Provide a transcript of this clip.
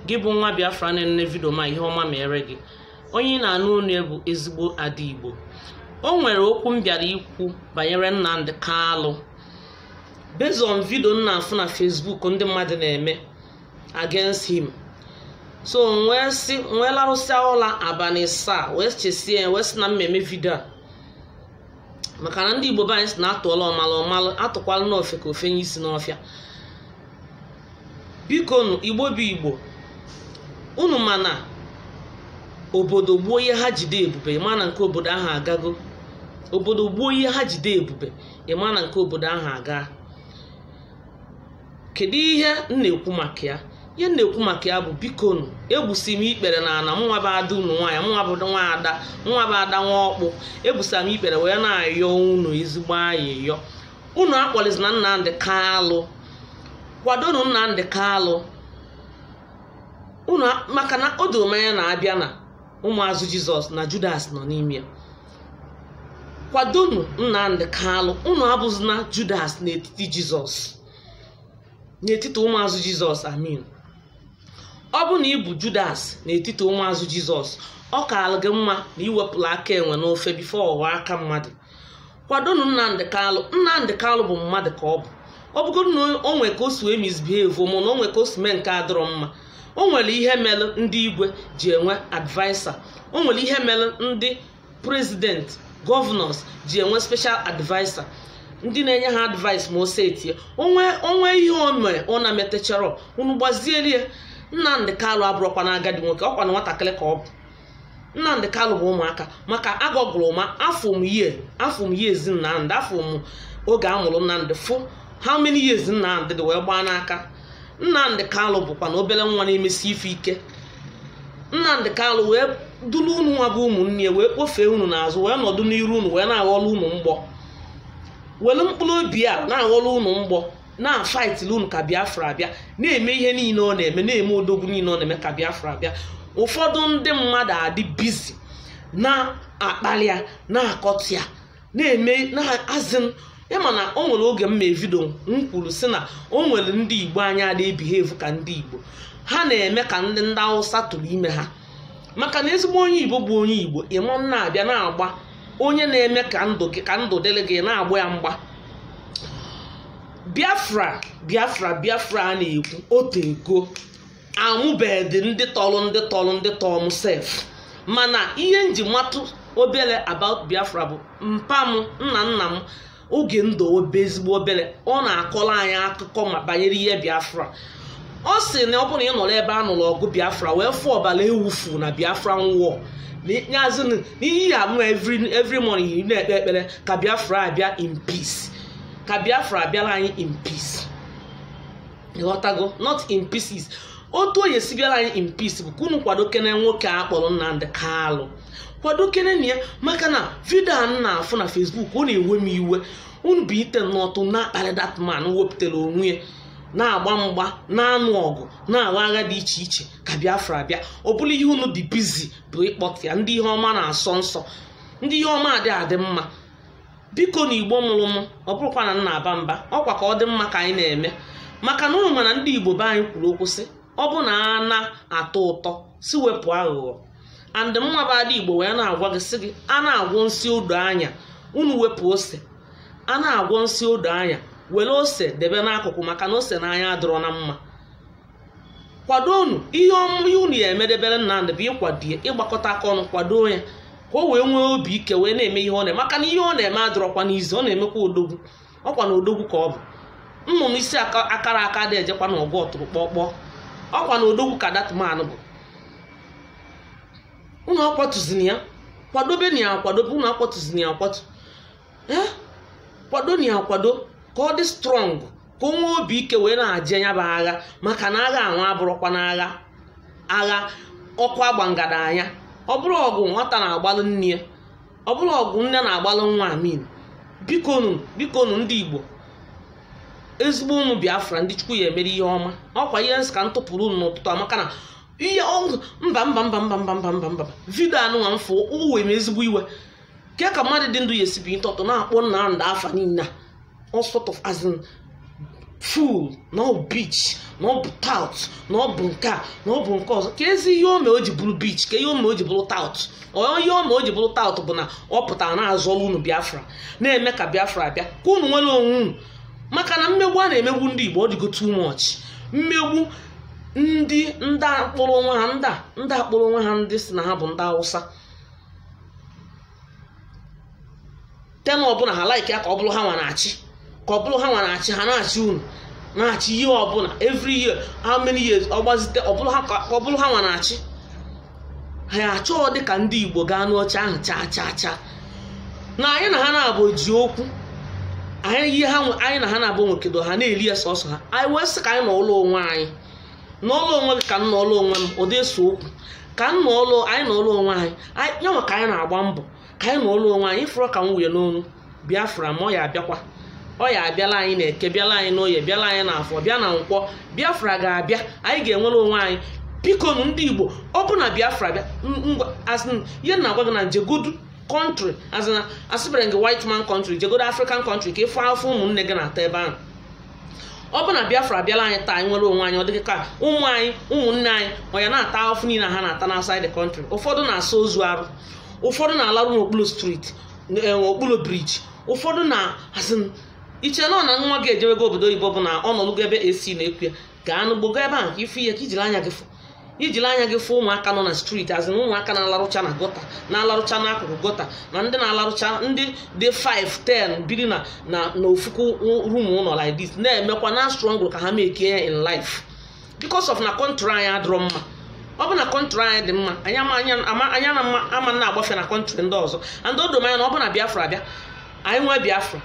gị bụ nwa Biafra na-ene vidio ma ihe ọma mere gị. Onye na-anụ onu bụ ezigbo ada Igbo. O nwere okwu m bịara ikwu banyere Nnamdi Kanu based on video nna afụ na Facebook ndị mmadụ na-eme against him. So nwee larụsịa ụla abalị saa wee chesie wee sị na mmemme vidio maka na ndị Igbo be anyị si na-atụọla ọmalụ atụkwala n'ofe ka ofe nye isi n'ọfịa. Biko Igbo bụ Igbo, unu mana obodo gbuo ihe ha jide ebube ịma na nke obodo ahụ agago. Obodo gbuo ihe ha jide ebube ịma na nke obodo ahụ aga. Kedu ihe m na-ekwu maka ya? Ihe m na-ekwu maka ya bụ biko egbusi m ikpere na ana mụnwa bụ ada unu nwaanyị, mụnwa bụ nwa ada, mụnwa bụ ada nwa ọkpụ. Egbusa m ikpere wee na-ayọ unu ezigbo ayịyọ. Unu akpọlizina Nnamdi Kanu, kwadonu Nnamdi Kanu unu, maka na o doro anya na-abịa na ụmụazụ Jizọs na Judas nọ n'ime ya. Kwadonu Nnamdi Kanu, unu abụzina Judas n'etiti Jizọs, n'etiti ụmụazụ Jizọs. Amin. Ọ bụ na ị bụ Judas n'etiti ụmụazụ Jizọs, ọ kaala gị mma na iwepụla aka enwe n'ofe bifo ọwa aka mmadụ. Kwadonu Nnamdi Kanu. Nnamdi Kanu bụ mmadụ ka ọ bụ. Ọ bụgodụ na o nwe ka o si misbehave mụ na o nwe ka o si mee nke adịrọ mma. O nwere ihe mere ndị igwe ji enwe advisor. O nwere ihe mere ndị president, governors ji enwe special advisor, ndị na-enye ha advice ma o setie. Onwe ihe o mere ọ na-emetechara unu gbazielie. Nnamdi Kanu abụrụkwa na agadi nwoke, ọkwa na nwatakịrị ka ọ bụ. Nnamdi Kanu bụ ụmụaka maka agọgụrụ ma afọ m years Nnamdi, afọ m oge a mụrụ Nnamdi fụ how many years Nnamdi dị wee gbaa n'aka. Nnamdi Kanu bụkwa na obere nwa na-emesi ife ike. Nnamdi Kanu wee duru unu nwa bụ ụmụnne wee kpofee unu n'azụ wee nọdụ n'iru unu wee na-aghọrọ unu mgbọ, were mkpụrụ obi a na-aghọrọ unu mgbọ, na-afaitili unu ka Biafra abịa, na-eme ihe niile ọ na-eme, na-eme odogwu niile ọ na-eme ka Biafra abịa. Ụfọdụ ndị mmadụ adị bizi na-akpali ya, na-akọtị ya, na-eme na-azị. Ịma na o nwere oge m mee vidio m kwuru sị na o nwere ndị Igbo anya na-ebihave ka ndị Igbo, ha na-eme ka ndị Hausa tụrụ ime ha. Maka na ezigbo onye Igbo bụ onye Igbo ịmụ na-abịa na-agba onye na-eme ka ndụ dịrị gị na-agba ya mgba. Biafra a na-ekwu otego amụbedị ndị tọrọ m sef. Mana ihe nji matụ obere about Biafra bụ mpa m nna m oge ndụ obe ezigbo obere ọ na-akọrọ anyị akụkọ ma banyere ihe Biafra. Ọ sị na ọ bụrụ na ị nọrọ ebe a nụrụ ọgụ Biafra wee fụ ọbara ewufu na Biafra nwụọ n'azụ n'ihe ya mụ every morning na-ekpe ekpere ka Biafra abịa in peace, ka Biafra abịara anyị in peace. Ịghọtago? Not in pieces. Otu onye si bịara anyị in peace bụ ka unu kwado kene nwoke a kpọrọ Nnamdi Kanu, kwado kene na ya. Maka na vidio a na-afụ na Facebook ọ na-ewe m iwe. Unu bụ ite n'ọtụ na-akparị that man wepụtara onwe ya na-agba mgba, na-anụ ọgụ, na-agha agha dị iche iche ka Biafra abịa. Ọ bụrụ ihe unu dị bizi bụ ịkpọta ya. Ndị ihe ọma na-asọ nsọ, ndị ihe ọma adị mma. Biko na Igbo mụrụ m, ọ bụrụkwa na nna aba mba, ọkwa ka ọ dị mma ka anyị na-eme. Maka na unu mana ndị Igbo be anyị kwuru okwu sị ọ bụ na a na-atọ ụtọ si wepụ aghụghọ. And mma bụ ada Igbo wee na-agwa gị sị gị a na-agwọ nsị odo anya unu wepụ ose, a na-agwọ nsị odo anya were ose debe n'akụkụ maka na ose n'anya adịrọ na mma. Kwado unu ihe unu ya emedebere Nnamdi bụ ịkwadie, ịgbakọta aka ọnụ kwado ya ka o wee nwee obi ike wee na-eme ihe ọ na-eme. Maka na ihe ọ na-eme adịrọkwa n'izu, ọ na-emekwa odogwu. Ọkwa na odogwu ka ọ bụ. Nnụnụ isi akara aka dị ejekwa na ọgụ ọtụrụ kpọkpọ. Ọkwa na odogwu ka that man bụ. Unu akwatuzini ya, kwadobe na ya kwadobe, unu akwatuzini ya akwatu. Kwado na ya kwado ka ọ dị strong, ka o nwee obi ike wee na-aje ya bụ agha. Maka na agha anwa abụrụkwa na agha ọkụ agba ngada anya. Ọ bụrụ ọgụ nwata na-agbalụ nne ya, ọ bụrụ ọgụ nne na-agbalụ nwa. Amin. Biko ndị Igbo, ezigbo ụmụ Biafra ndị Chukwu ya emere ihe ọma. Ọkwa ihe nsị ka ntụpụrụ unu n'ụtụtụ a maka na ihe mba vidio anụnwa m fụ uwe m ezigbo iwe. Ke ka mmadụ dị ndụ ya esibi ntọtụ na-akpọ Nnamdi afa niile all sort of as in full na ọ bụ beach na ọ bụ tout na ọ bụ nke a na ọ bụ nke ọzọ ka ezi ihe ome o ji bụrụ beach ka ihe ome o ji bụrụ tout ihe ome o ji bụrụ tout bụ na ọ pụtara na-azọlụ unu Biafra na-eme ka Biafra bịa ka unu nwere onwe unu maka na mmegbu a na-emegbu ndị Igbo ọ dịgo too much mmegbu ndị akpụrụ onwe ha ndị akpụrụ onwe ha ndị si na ha bụ ndị Hausa tena ọbụla ha like ya ka ọ bụrụ ha nwa na-achị ha na-achị unu na-achị ihe ọbụla every year how many years ọ gbazite ọ bụrụ ha nwa na-achị ha ya achọọ dị ka ndị Igbo gaa n'oche ahụ chaa na anyị na ha na-abụ ji okwu anyị na ha na-abụ nwekedo ha na-eri ya sọsọ ha anyị wee sị ka anyị n'ụlọ onwe anyị n'ụlọ onwe gị ka m n'ụlọ onwe m ụdị eso okwu ka anyị n'ụlọ onwe anyị ya nwa ka anyị na-agba mbọ ka anyị n'ụlọ onwe anyị fụrụ ka m wụnye n'onu Biafra ma ọ ya abịakwa ọ ya abịala anyị na Eke bịala anyị n'Oye bịala anyị n'Afọ bịa na Nkwọ Biafra ga-abịa anyị ga-enwere onwe anyị biko ndị Igbo ọ bụ na Biafra bịa ihe na-agwa gị na njegodu country asịbere gị white man country jegodo African country ka ịfụ afọ ụmụnne gị na-ata ebe ahụ ọ bụ na Biafra bịala anyị taa anyị nwere onwe anyị ọ dịghị ka ụmụ anyị ụmụnne anyị ọ ya na-ata afọ niile ha na-ata na outside the country ụfọdụ na-asa ozu arụ ụfọdụ na-alarụ n'okpuru street okpuru briji ụfọdụ na-asị iche na ọ na nwa gị ejewego obodo oyibo bụ na ọ nọlụgo ebe esi na-ekwu ya gaa n'ugbogo ebe ahụ ka ife ihe ka ijiri anya gị fụ ụmụaka nọ na street azịn ụmụaka na-alarụcha na gota na-alarụcha n'akụkụ gota na ndị na-alarụcha ndị dị 5-10 biri na ofuku room ụlọ like this na-emekwa na strong ka ha meke ya in life because of na country anyị adịrọ mma ọ bụ na country anyị dị mma anyị ama na-agbafe na country ndị ọzọ and odomanya na ọ bụ na Biafra bịa anyị nwee Biafra